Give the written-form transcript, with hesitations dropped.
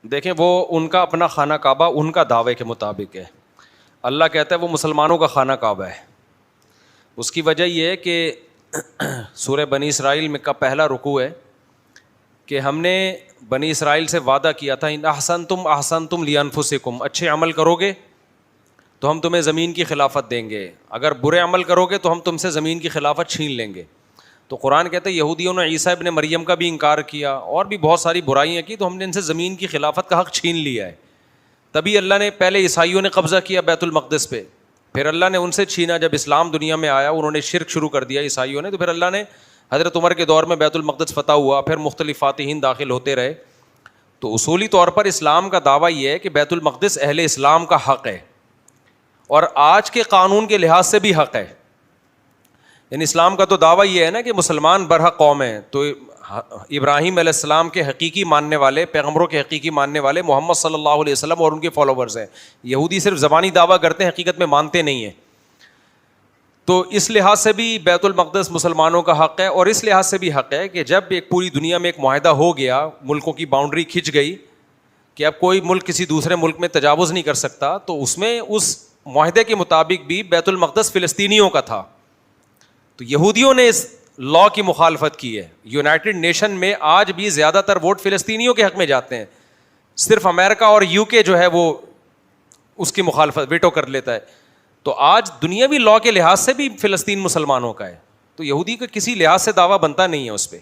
دیکھیں وہ ان کا اپنا خانہ کعبہ ان کا دعوے کے مطابق ہے. اللہ کہتا ہے وہ مسلمانوں کا خانہ کعبہ ہے. اس کی وجہ یہ ہے کہ سورہ بنی اسرائیل میں کا پہلا رکوع ہے کہ ہم نے بنی اسرائیل سے وعدہ کیا تھا ان احسنتم احسنتم لانفسکم، اچھے عمل کرو گے تو ہم تمہیں زمین کی خلافت دیں گے، اگر برے عمل کرو گے تو ہم تم سے زمین کی خلافت چھین لیں گے. تو قرآن کہتے ہیں یہودیوں نے عیسیٰ ابن مریم کا بھی انکار کیا اور بھی بہت ساری برائیاں کی، تو ہم نے ان سے زمین کی خلافت کا حق چھین لیا ہے. تبھی اللہ نے پہلے عیسائیوں نے قبضہ کیا بیت المقدس پہ، پھر اللہ نے ان سے چھینا. جب اسلام دنیا میں آیا انہوں نے شرک شروع کر دیا عیسائیوں نے، تو پھر اللہ نے حضرت عمر کے دور میں بیت المقدس فتح ہوا، پھر مختلف فاتحین داخل ہوتے رہے. تو اصولی طور پر اسلام کا دعویٰ یہ ہے کہ بیت المقدس اہل اسلام کا حق ہے اور آج کے قانون کے لحاظ سے بھی حق ہے. یعنی اسلام کا تو دعویٰ یہ ہے نا کہ مسلمان برحق قوم ہیں، تو ابراہیم علیہ السلام کے حقیقی ماننے والے، پیغمبروں کے حقیقی ماننے والے محمد صلی اللہ علیہ وسلم اور ان کے فالوورز ہیں. یہودی صرف زبانی دعویٰ کرتے ہیں، حقیقت میں مانتے نہیں ہیں. تو اس لحاظ سے بھی بیت المقدس مسلمانوں کا حق ہے، اور اس لحاظ سے بھی حق ہے کہ جب ایک پوری دنیا میں ایک معاہدہ ہو گیا، ملکوں کی باؤنڈری کھنچ گئی کہ اب کوئی ملک کسی دوسرے ملک میں تجاوز نہیں کر سکتا، تو اس میں اس معاہدے کے مطابق بھی بیت المقدس فلسطینیوں کا تھا. تو یہودیوں نے اس لا کی مخالفت کی ہے. یونائٹڈ نیشن میں آج بھی زیادہ تر ووٹ فلسطینیوں کے حق میں جاتے ہیں، صرف امریکہ اور یو کے جو ہے وہ اس کی مخالفت ویٹو کر لیتا ہے. تو آج دنیاوی لا کے لحاظ سے بھی فلسطین مسلمانوں کا ہے، تو یہودی کا کسی لحاظ سے دعویٰ بنتا نہیں ہے اس پہ.